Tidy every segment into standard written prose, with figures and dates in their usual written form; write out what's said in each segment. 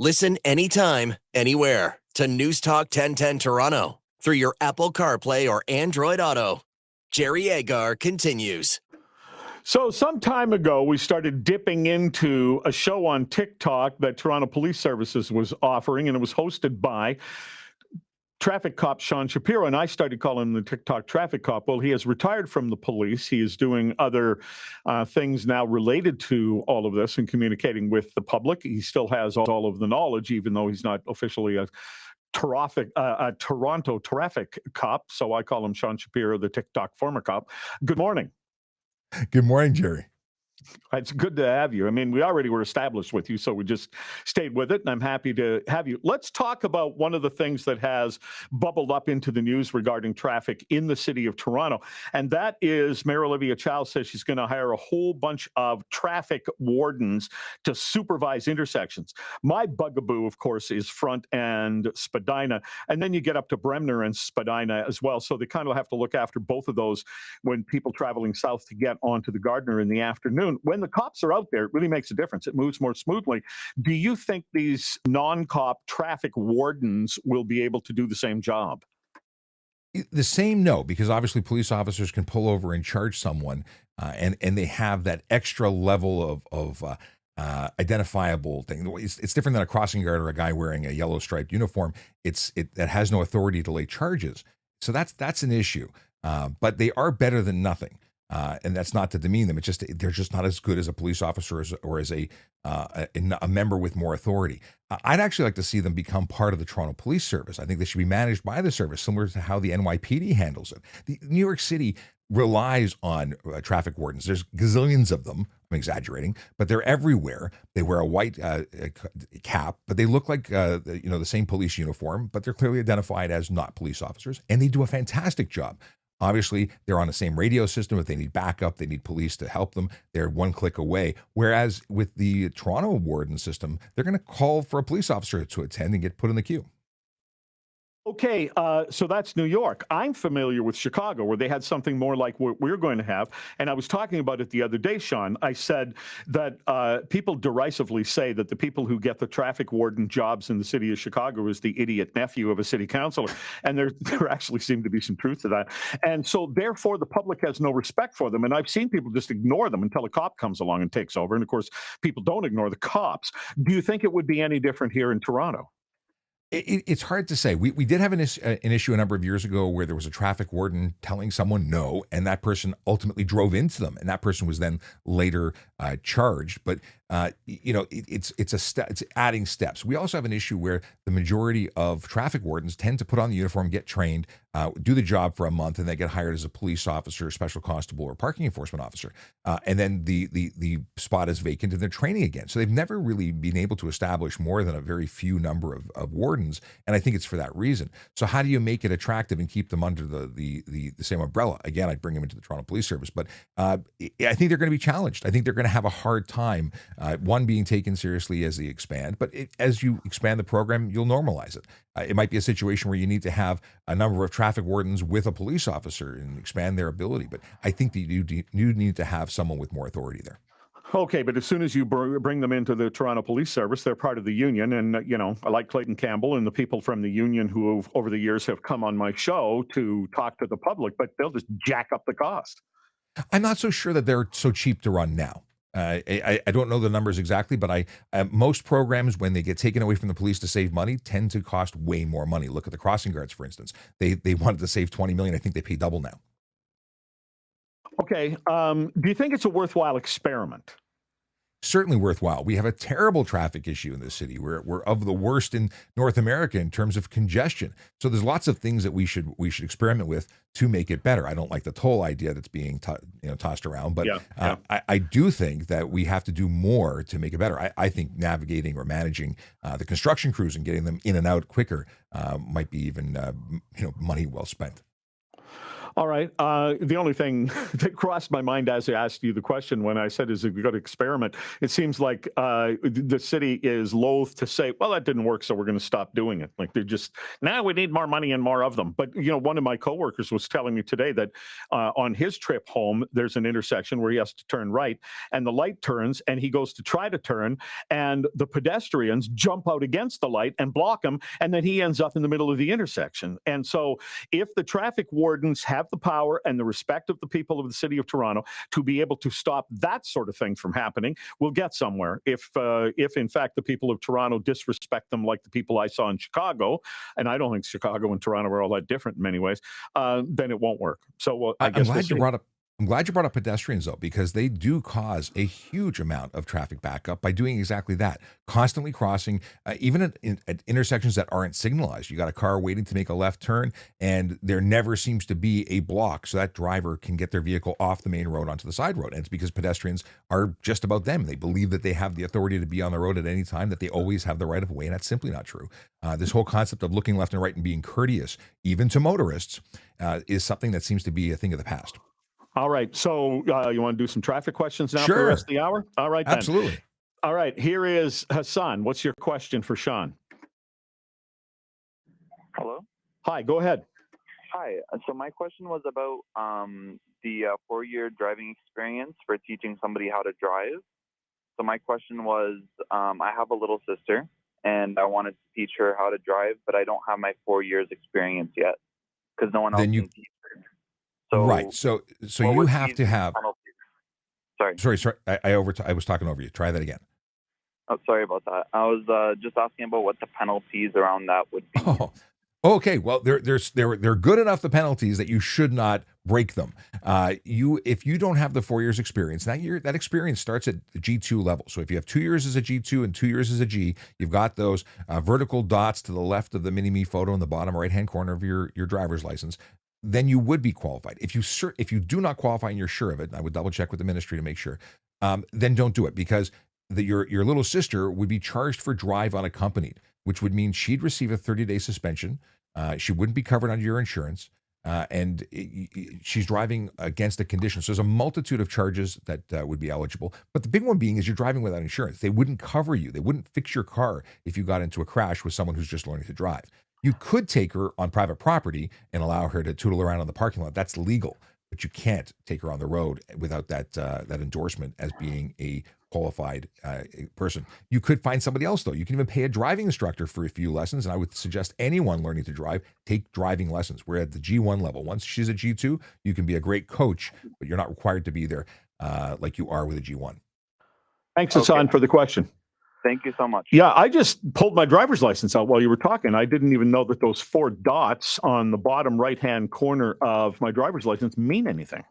Listen anytime, anywhere to Newstalk 1010 Toronto through your Apple CarPlay or Android Auto. Jerry Agar continues. So some time ago, we started dipping into a show on TikTok that Toronto Police Services was offering, and it was hosted by traffic cop Sean Shapiro, and I started calling him the TikTok traffic cop. Well, he has retired from the police. He is doing other things now related to all of this and communicating with the public. He still has all of the knowledge, even though he's not officially a Toronto traffic cop. So I call him Sean Shapiro, the TikTok former cop. Good morning. Good morning, Jerry. It's good to have you. I mean, we already were established with you, so we just stayed with it, and I'm happy to have you. Let's talk about one of the things that has bubbled up into the news regarding traffic in the city of Toronto, and that is Mayor Olivia Chow says she's going to hire a whole bunch of traffic wardens to supervise intersections. My bugaboo, of course, is Front and Spadina, and then you get up to Bremner and Spadina as well, so they kind of have to look after both of those when people traveling south to get onto the Gardiner in the afternoon. When the cops are out there, it really makes a difference. It moves more smoothly. Do you think these non-cop traffic wardens will be able to do the same job? The same, no, because obviously police officers can pull over and charge someone, and they have that extra level of identifiable thing. It's different than a crossing guard or a guy wearing a yellow striped uniform. That has no authority to lay charges. So that's an issue. But they are better than nothing. And that's not to demean them. It's just they're just not as good as a police officer or as a member with more authority. I'd actually like to see them become part of the Toronto Police Service. I think they should be managed by the service, similar to how the NYPD handles it. The New York City relies on traffic wardens. There's gazillions of them. I'm exaggerating, but they're everywhere. They wear a white cap, but they look like the same police uniform, but they're clearly identified as not police officers, and they do a fantastic job. Obviously, they're on the same radio system. If they need backup, they need police to help them. They're one click away. Whereas with the Toronto warden system, they're going to call for a police officer to attend and get put in the queue. Okay, so that's New York. I'm familiar with Chicago, where they had something more like what we're going to have. And I was talking about it the other day, Sean. I said that people derisively say that the people who get the traffic warden jobs in the city of Chicago is the idiot nephew of a city councilor. And there actually seemed to be some truth to that. And so therefore, the public has no respect for them. And I've seen people just ignore them until a cop comes along and takes over. And of course, people don't ignore the cops. Do you think it would be any different here in Toronto? It's hard to say. We did have an issue a number of years ago where there was a traffic warden telling someone no, and that person ultimately drove into them, and that person was then later charged. But it's adding steps. We also have an issue where the majority of traffic wardens tend to put on the uniform, get trained, do the job for a month, and they get hired as a police officer, special constable, or parking enforcement officer, and then the spot is vacant and they're training again. So they've never really been able to establish more than a very few number of wardens. And I think it's for that reason. So how do you make it attractive and keep them under the same umbrella? Again, I'd bring them into the Toronto Police Service, but I think they're going to be challenged. I think they're going to have a hard time, one, being taken seriously as they expand, but as you expand the program, you'll normalize it. It might be a situation where you need to have a number of traffic wardens with a police officer and expand their ability, but I think that you need to have someone with more authority there. Okay, but as soon as you bring them into the Toronto Police Service, they're part of the union. And, I like Clayton Campbell and the people from the union who over the years have come on my show to talk to the public, but they'll just jack up the cost. I'm not so sure that they're so cheap to run now. I don't know the numbers exactly, but most programs, when they get taken away from the police to save money, tend to cost way more money. Look at the crossing guards, for instance. They wanted to save $20 million. I think they pay double now. Okay. Do you think it's a worthwhile experiment? Certainly worthwhile. We have a terrible traffic issue in this city. We're of the worst in North America in terms of congestion. So there's lots of things that we should experiment with to make it better. I don't like the toll idea that's being tossed around, but yeah. I do think that we have to do more to make it better. I think navigating or managing the construction crews and getting them in and out quicker might be even money well spent. All right. The only thing that crossed my mind as I asked you the question when I said, is it a good experiment? It seems like the city is loath to say, well, that didn't work, so we're going to stop doing it. Like they're just, now we need more money and more of them. But, one of my coworkers was telling me today that on his trip home, there's an intersection where he has to turn right and the light turns and he goes to try to turn and the pedestrians jump out against the light and block him. And then he ends up in the middle of the intersection. And so if the traffic wardens have the power and the respect of the people of the city of Toronto to be able to stop that sort of thing from happening, we'll get somewhere. If in fact the people of Toronto disrespect them like the people I saw in Chicago, and I don't think Chicago and Toronto are all that different in many ways, then it won't work. So I guess I'm glad you brought up. I'm glad you brought up pedestrians, though, because they do cause a huge amount of traffic backup by doing exactly that. Constantly crossing, even at intersections that aren't signalized. You got a car waiting to make a left turn, and there never seems to be a block so that driver can get their vehicle off the main road onto the side road. And it's because pedestrians are just about them. They believe that they have the authority to be on the road at any time, that they always have the right of way, and that's simply not true. This whole concept of looking left and right and being courteous, even to motorists, is something that seems to be a thing of the past. All right. So you want to do some traffic questions now for the Sure. rest of the hour? All right, then. Absolutely. All right. Here is Hassan. What's your question for Sean? Hello? Hi, go ahead. Hi. So my question was about the 4-year driving experience for teaching somebody how to drive. So my question was, I have a little sister, and I wanted to teach her how to drive, but I don't have my 4 years experience yet because no one else Then you- can teach her. So Right. So what you would have be to the have. penalties? Sorry. I was talking over you. Try that again. Oh, sorry about that. I was just asking about what the penalties around that would be. Oh, okay. Well, they're good enough, the penalties, that you should not break them. If you don't have the 4 years experience, that experience starts at the G2 level. So if you have 2 years as a G2 and 2 years as a G, you've got those vertical dots to the left of the mini-me photo in the bottom right-hand corner of your driver's license. Then you would be qualified. If you do not qualify and you're sure of it, and I would double check with the ministry to make sure, then don't do it, because your little sister would be charged for drive unaccompanied, which would mean she'd receive a 30-day suspension. She wouldn't be covered under your insurance, and she's driving against a condition. So there's a multitude of charges that would be eligible. But the big one being is you're driving without insurance. They wouldn't cover you. They wouldn't fix your car if you got into a crash with someone who's just learning to drive. You could take her on private property and allow her to tootle around on the parking lot. That's legal, but you can't take her on the road without that endorsement as being a qualified person. You could find somebody else, though. You can even pay a driving instructor for a few lessons, and I would suggest anyone learning to drive take driving lessons. We're at the G1 level. Once she's a G2, you can be a great coach, but you're not required to be there like you are with a G1. Thanks, Hassan, for the question. Thank you so much. Yeah, I just pulled my driver's license out while you were talking. I didn't even know that those 4 dots on the bottom right-hand corner of my driver's license mean anything.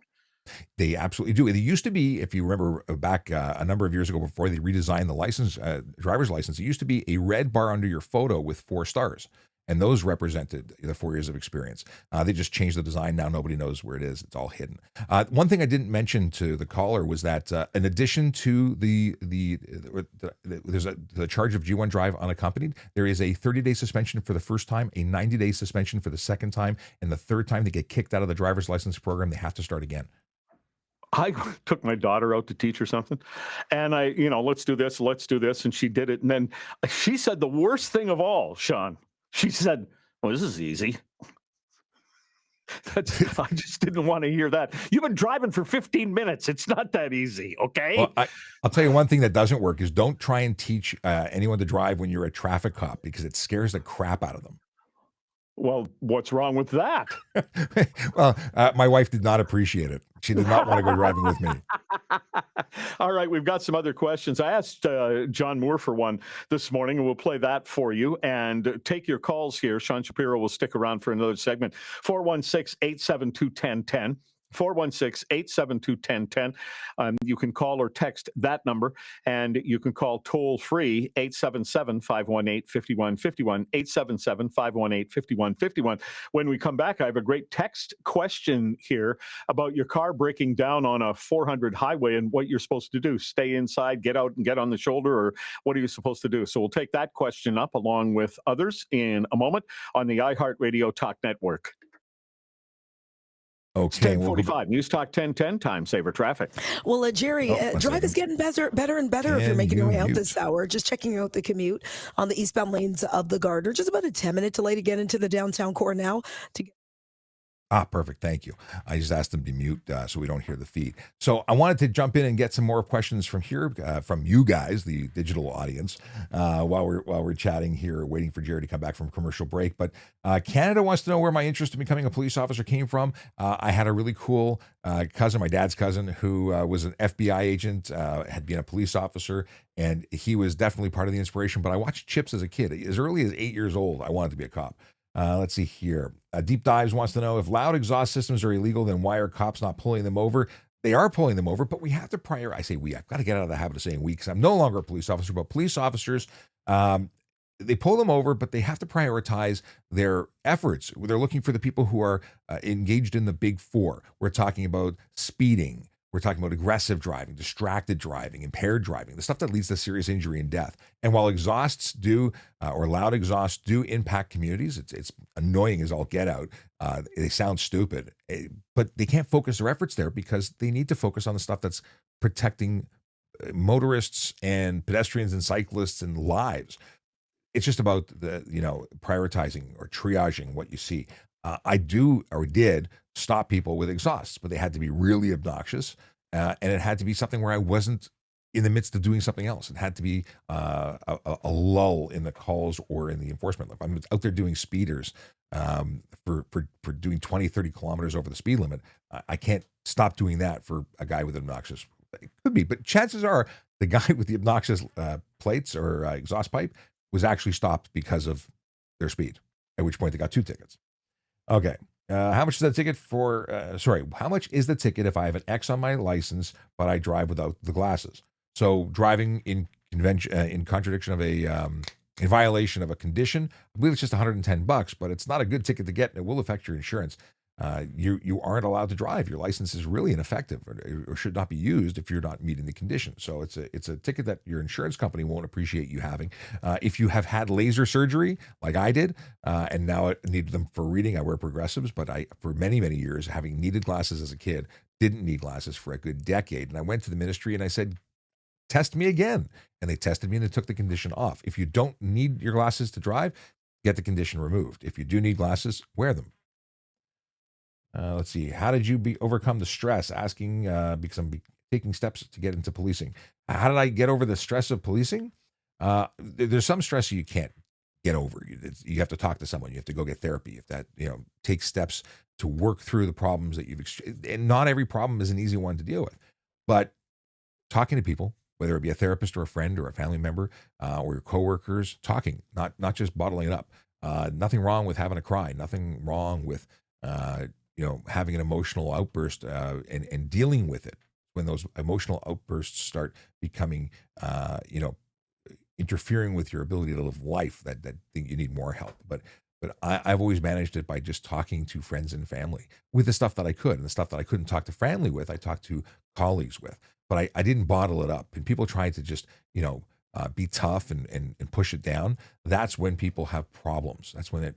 They absolutely do. It used to be, if you remember back a number of years ago before they redesigned the driver's license, it used to be a red bar under your photo with 4 stars. And those represented the 4 years of experience. They just changed the design. Now nobody knows where it is. It's all hidden. One thing I didn't mention to the caller was that in addition to the charge of G1 drive unaccompanied, there is a 30-day suspension for the first time, a 90-day suspension for the second time, and the third time they get kicked out of the driver's license program, they have to start again. I took my daughter out to teach her something, and let's do this, and she did it. And then she said the worst thing of all, Sean. She said, well, this is easy. I just didn't want to hear that. You've been driving for 15 minutes. It's not that easy, okay? Well, I'll tell you one thing that doesn't work is don't try and teach anyone to drive when you're a traffic cop, because it scares the crap out of them. Well, what's wrong with that? Well, my wife did not appreciate it. She did not want to go driving with me. All right, we've got some other questions. I asked John Moore for one this morning, and we'll play that for you and take your calls here. Sean Shapiro will stick around for another segment. 416-872-1010. 416-872-1010. You can call or text that number, and you can call toll-free 877-518-5151, 877-518-5151. When we come back, I have a great text question here about your car breaking down on a 400 highway and what you're supposed to do. Stay inside, get out and get on the shoulder, or what are you supposed to do? So we'll take that question up along with others in a moment on the iHeartRadio Talk Network. It's Okay, 10:45. News Talk 1010, time saver traffic. Well, Jerry, one drive is second. getting better and better if you're Can making your you way out mute? this hour. Just checking out the commute on the eastbound lanes of the Gardner. Just about a 10-minute delay to get into the downtown core now. Perfect. Thank you. I just asked them to mute so we don't hear the feed. So I wanted to jump in and get some more questions from here, from you guys, the digital audience, while we're chatting here, waiting for Jerry to come back from commercial break. But Canada wants to know where my interest in becoming a police officer came from. I had a really cool cousin, my dad's cousin, who was an FBI agent, had been a police officer, and he was definitely part of the inspiration. But I watched Chips as a kid. As early as 8 years old, I wanted to be a cop. Let's see here. Deep Dives wants to know, if loud exhaust systems are illegal, then why are cops not pulling them over? They are pulling them over, but we have to prioritize. I say we. I've got to get out of the habit of saying we, because I'm no longer a police officer. But police officers, they pull them over, but they have to prioritize their efforts. They're looking for the people who are engaged in the big four. We're talking about speeding. We're talking about aggressive driving, distracted driving, impaired driving, the stuff that leads to serious injury and death. And while exhausts do, or loud exhausts do impact communities, it's annoying as all get out. They sound stupid, but they can't focus their efforts there because they need to focus on the stuff that's protecting motorists and pedestrians and cyclists and lives. It's just about prioritizing or triaging what you see. I did stop people with exhausts, but they had to be really obnoxious, and it had to be something where I wasn't in the midst of doing something else. It had to be a lull in the calls or in the enforcement. If I'm out there doing speeders for doing 20, 30 kilometers over the speed limit, I can't stop doing that for a guy with obnoxious. It could be, but chances are the guy with the obnoxious plates or exhaust pipe was actually stopped because of their speed, at which point they got 2 tickets. Okay. How much is that ticket for? How much is the ticket if I have an X on my license, but I drive without the glasses? So driving in contradiction of in violation of a condition, I believe it's just $110, but it's not a good ticket to get, and it will affect your insurance. You aren't allowed to drive. Your license is really ineffective, or should not be used if you're not meeting the condition. So it's a ticket that your insurance company won't appreciate you having. If you have had laser surgery like I did, and now I need them for reading, I wear progressives, but for many, many years, having needed glasses as a kid, didn't need glasses for a good decade. And I went to the ministry and I said, test me again. And they tested me and they took the condition off. If you don't need your glasses to drive, get the condition removed. If you do need glasses, wear them. Let's see. How did you overcome the stress? Asking because I'm taking steps to get into policing. How did I get over the stress of policing? There's some stress you can't get over. You have to talk to someone. You have to go get therapy. If that, take steps to work through the problems that and not every problem is an easy one to deal with. But talking to people, whether it be a therapist or a friend or a family member or your coworkers, talking, not just bottling it up. Nothing wrong with having a cry. Nothing wrong with having an emotional outburst and dealing with it. When those emotional outbursts start becoming, interfering with your ability to live life, that you need more help. But I've always managed it by just talking to friends and family with the stuff that I could, and the stuff that I couldn't talk to family with, I talked to colleagues with. But I didn't bottle it up. And people tried to just, be tough and push it down. That's when people have problems. That's when it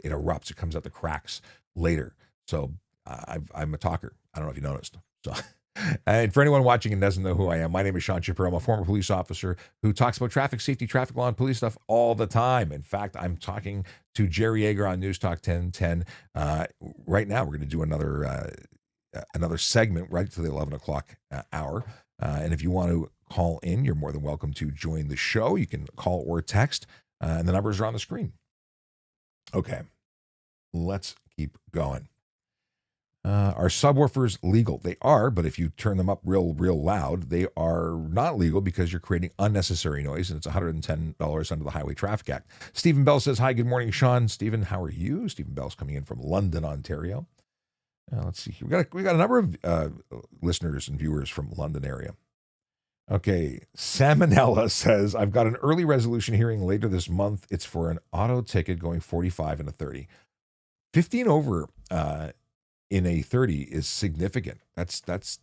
erupts. It comes out the cracks later. So I'm a talker. I don't know if you noticed. So, and for anyone watching and doesn't know who I am, my name is Sean Shapiro. I'm a former police officer who talks about traffic safety, traffic law, and police stuff all the time. In fact, I'm talking to Jerry Agar on Newstalk 1010. Right now, we're going to do another segment right to the 11 o'clock hour. And if you want to call in, you're more than welcome to join the show. You can call or text, and the numbers are on the screen. Okay, let's keep going. Are subwoofers legal? They are, but if you turn them up real loud, they are not legal because you're creating unnecessary noise, and it's $110 under the Highway Traffic Act. Stephen Bell says, hi, good morning, Sean. Stephen, how are you? Stephen Bell's coming in from London, Ontario. Let's see here. We got a number of listeners and viewers from London area. Okay, Salmonella says, I've got an early resolution hearing later this month. It's for an auto ticket going 45 and a 30. 15 over in a 30 is significant. That's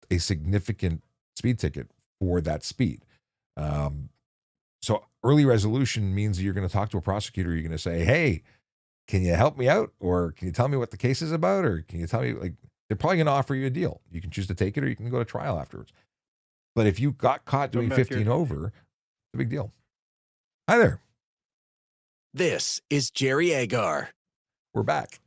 a significant speed ticket for that speed. So early resolution means you're going to talk to a prosecutor. You're going to say, hey, can you help me out? Or can you tell me what the case is about? Or can you tell me, they're probably going to offer you a deal. You can choose to take it or you can go to trial afterwards. But if you got caught doing 15 over, it's a big deal. Hi there. This is Jerry Agar. We're back.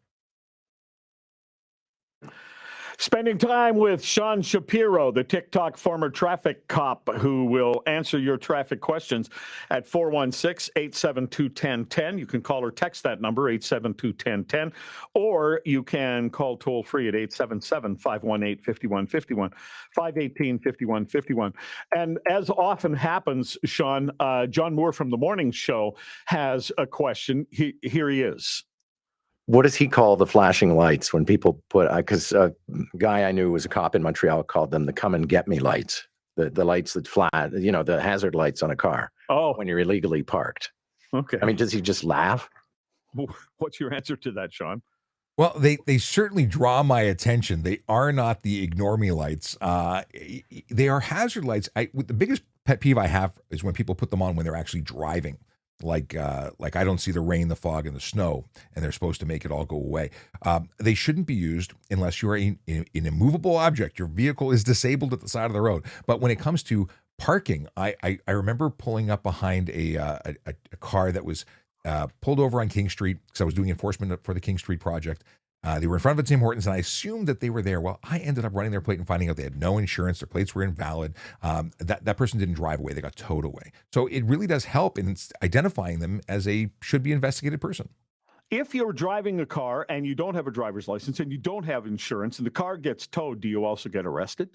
Spending time with Sean Shapiro, the TikTok former traffic cop, who will answer your traffic questions at 416-872-1010. You can call or text that number, 872-1010, or you can call toll-free at 877-518-5151, 518-5151. And as often happens, Sean, John Moore from The Morning Show has a question. Here he is. What does he call the flashing lights when people put, because a guy I knew was a cop in Montreal called them the come and get me lights, the lights that flash, the hazard lights on a car when you're illegally parked. Okay. I mean, does he just laugh? What's your answer to that, Sean? Well, they certainly draw my attention. They are not the ignore me lights. They are hazard lights. The biggest pet peeve I have is when people put them on when they're actually driving. Like I don't see the rain, the fog, and the snow, and they're supposed to make it all go away. They shouldn't be used unless you're an immovable object. Your vehicle is disabled at the side of the road. But when it comes to parking, I remember pulling up behind a car that was pulled over on King Street because I was doing enforcement for the King Street project. They were in front of a Tim Hortons, and I assumed that they were there. Well, I ended up running their plate and finding out they had no insurance. Their plates were invalid. That person didn't drive away. They got towed away. So it really does help in identifying them as a should-be investigated person. If you're driving a car and you don't have a driver's license and you don't have insurance and the car gets towed, do you also get arrested?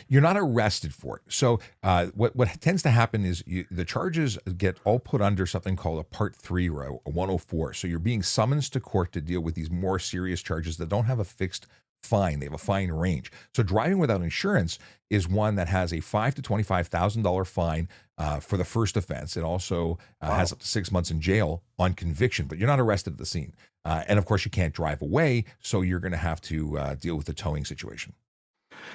You're not arrested for it. So what tends to happen is the charges get all put under something called a Part 3 or a 104. So you're being summoned to court to deal with these more serious charges that don't have a fixed fine. They have a fine range. So driving without insurance is one that has a $5,000 to $25,000 fine for the first offense. It also has up to 6 months in jail on conviction, but you're not arrested at the scene. And of course, you can't drive away, so you're going to have to deal with the towing situation.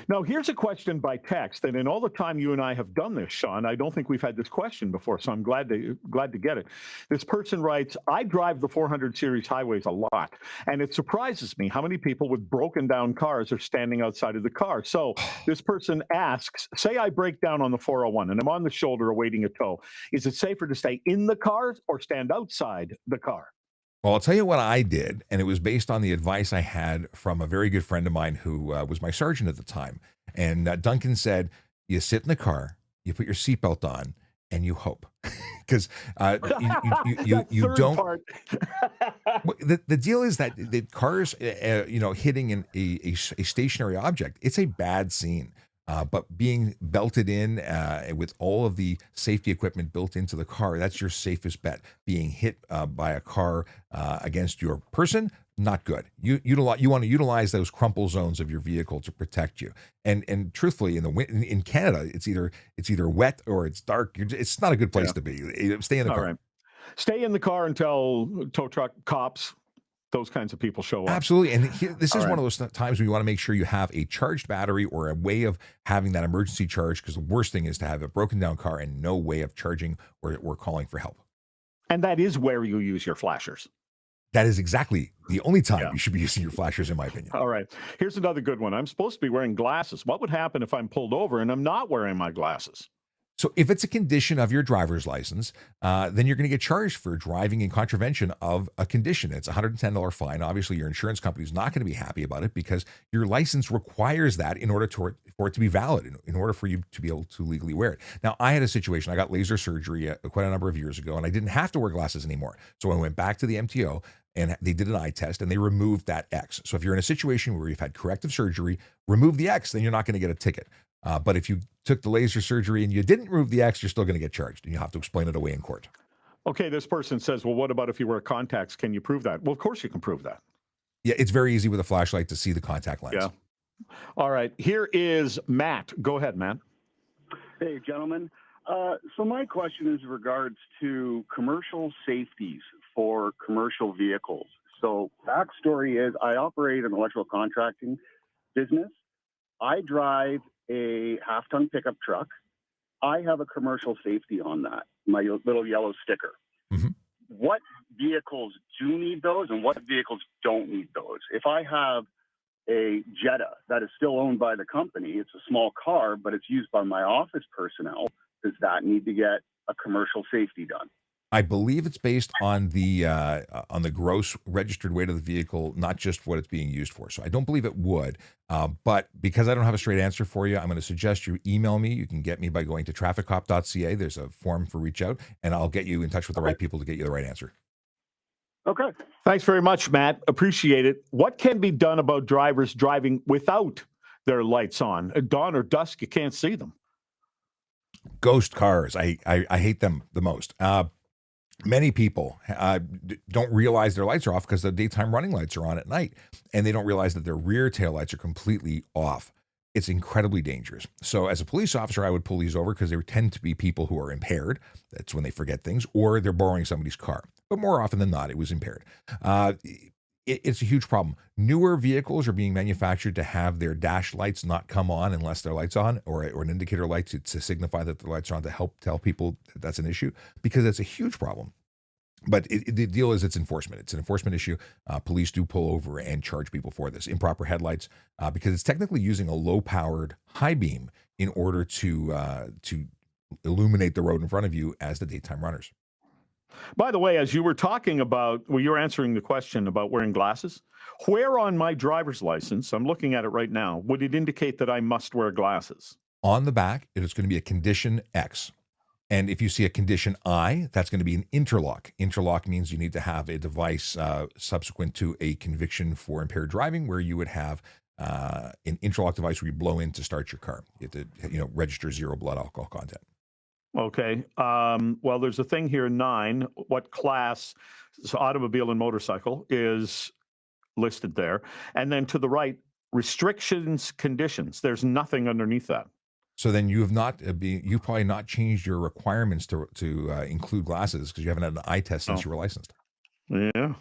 Now, here's a question by text, and in all the time you and I have done this, Sean, I don't think we've had this question before, so I'm glad to get it. This person writes, I drive the 400 series highways a lot, and it surprises me how many people with broken down cars are standing outside of the car. So this person asks, say I break down on the 401 and I'm on the shoulder awaiting a tow. Is it safer to stay in the car or stand outside the car? Well, I'll tell you what I did, and it was based on the advice I had from a very good friend of mine who was my sergeant at the time. And Duncan said, you sit in the car, you put your seatbelt on, and you hope. Because you don't. The deal is that the cars, hitting a stationary object, it's a bad scene. But being belted in with all of the safety equipment built into the car, that's your safest bet. Being hit by a car against your person, not good. You want to utilize those crumple zones of your vehicle to protect you. And truthfully, in Canada, it's either wet or it's dark. It's not a good place to be. Stay in the car. Right. Stay in the car until tow truck cops, those kinds of people show up. Absolutely. And this is one of those times where you want to make sure you have a charged battery or a way of having that emergency charge, because the worst thing is to have a broken down car and no way of charging or calling for help. And that is where you use your flashers. That is exactly the only time you should be using your flashers, in my opinion. All right. Here's another good one. I'm supposed to be wearing glasses. What would happen if I'm pulled over and I'm not wearing my glasses? So if it's a condition of your driver's license, then you're going to get charged for driving in contravention of a condition. It's a $110 fine. Obviously, your insurance company is not going to be happy about it because your license requires that in order for it to be valid, in order for you to be able to legally wear it. Now, I had a situation. I got laser surgery quite a number of years ago, and I didn't have to wear glasses anymore. So I went back to the MTO, and they did an eye test, and they removed that X. So if you're in a situation where you've had corrective surgery, remove the X, then you're not going to get a ticket. But if you took the laser surgery and you didn't remove the X, you're still going to get charged, and you have to explain it away in court. Okay, this person says, well, what about if you wear contacts? Can you prove that? Well, of course you can prove that. Yeah, it's very easy with a flashlight to see the contact lens. Yeah. All right, here is Matt. Go ahead, Matt. Hey, gentlemen. So my question is in regards to commercial safeties for commercial vehicles. So backstory is I operate an electrical contracting business. I drive a half-ton pickup truck. I have a commercial safety on that, my little yellow sticker. Mm-hmm. What vehicles do need those and what vehicles don't need those? If I have a Jetta that is still owned by the company. It's a small car, but it's used by my office personnel. Does that need to get a commercial safety done? I believe it's based on the gross registered weight of the vehicle, not just what it's being used for. So I don't believe it would. But because I don't have a straight answer for you, I'm going to suggest you email me. You can get me by going to trafficcop.ca. There's a form for reach out, and I'll get you in touch with the right people to get you the right answer. Okay. Thanks very much, Matt. Appreciate it. What can be done about drivers driving without their lights on? At dawn or dusk, you can't see them. Ghost cars. I hate them the most. Many people don't realize their lights are off because the daytime running lights are on at night, and they don't realize that their rear tail lights are completely off. It's incredibly dangerous. So as a police officer, I would pull these over because they tend to be people who are impaired. That's when they forget things, or they're borrowing somebody's car. But more often than not, it was impaired. It's a huge problem. Newer vehicles are being manufactured to have their dash lights not come on unless their light's on, or an indicator light to signify that the lights are on, to help tell people that that's an issue, because it's a huge problem. But the deal is it's enforcement. It's an enforcement issue. Police do pull over and charge people for this. Improper headlights, because it's technically using a low-powered high beam in order to illuminate the road in front of you as the daytime runners. By the way, as you were talking about, you were answering the question about wearing glasses. Where on my driver's license, I'm looking at it right now, would it indicate that I must wear glasses? On the back, it is going to be a condition X. And if you see a condition I, that's going to be an interlock. Interlock means you need to have a device subsequent to a conviction for impaired driving, where you would have an interlock device where you blow in to start your car. You have to, register 0 blood alcohol content. Okay. Well, there's a thing here, 9. What class, so automobile and motorcycle, is listed there. And then to the right, restrictions, conditions. There's nothing underneath that. So then you have not you've probably not changed your requirements to include glasses, because you haven't had an eye test since you were licensed. Yeah.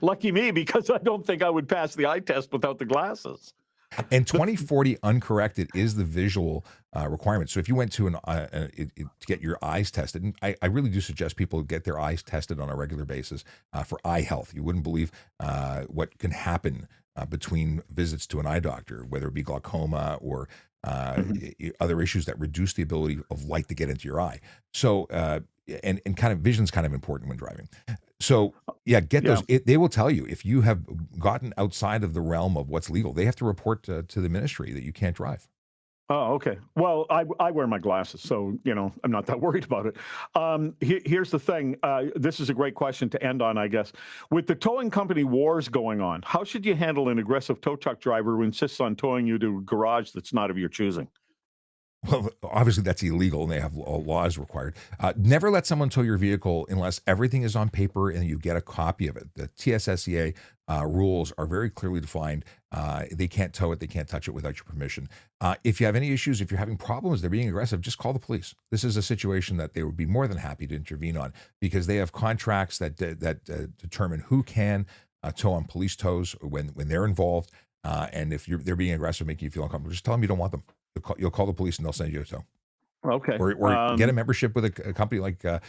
Lucky me, because I don't think I would pass the eye test without the glasses. And 20/40 uncorrected is the visual requirement. So if you went to to get your eyes tested, and I really do suggest people get their eyes tested on a regular basis for eye health. You wouldn't believe what can happen between visits to an eye doctor, whether it be glaucoma or other issues that reduce the ability of light to get into your eye. So and kind of vision's kind of important when driving. So get those. They will tell you if you have gotten outside of the realm of what's legal. They have to report to the ministry that you can't drive. Oh, okay. Well, I wear my glasses, so, I'm not that worried about it. Here's the thing. This is a great question to end on, I guess. With the towing company wars going on, how should you handle an aggressive tow truck driver who insists on towing you to a garage that's not of your choosing? Well, obviously that's illegal, and they have laws required. Never let someone tow your vehicle unless everything is on paper and you get a copy of it. The TSSCA rules are very clearly defined. They can't tow it. They can't touch it without your permission. If you have any issues, if you're having problems, they're being aggressive, just call the police. This is a situation that they would be more than happy to intervene on, because they have contracts that determine who can tow on police tows when they're involved. And if they're being aggressive, making you feel uncomfortable, just tell them you don't want them. You'll call the police and they'll send you a tow. Okay. Or get a membership with a company like the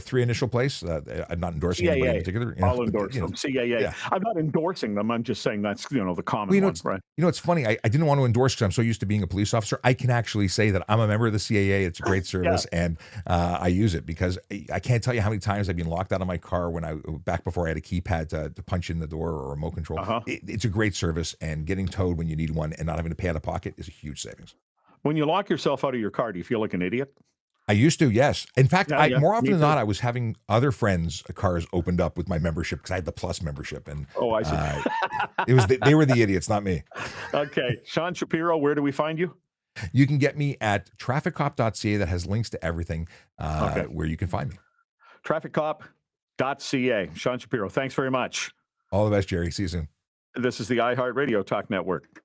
3 initial place. I'm not endorsing CAA. anybody in particular. I'll endorse them. CAA. Yeah. I'm not endorsing them. I'm just saying that's the common one, right? It's funny. I didn't want to endorse because I'm so used to being a police officer. I can actually say that I'm a member of the CAA. It's a great service, and I use it because I can't tell you how many times I've been locked out of my car back before I had a keypad to punch in the door or a remote control. It's a great service, and getting towed when you need one and not having to pay out of pocket is a huge savings. When you lock yourself out of your car, do you feel like an idiot? I used to, yes. In fact, more often than not, I was having other friends' cars opened up with my membership because I had the Plus membership, and I see. They were the idiots, not me. Okay, Sean Shapiro, where do we find you? You can get me at trafficcop.ca. That has links to everything where you can find me. Trafficcop.ca. Sean Shapiro, thanks very much. All the best, Jerry. See you soon. This is the iHeartRadio Talk Network.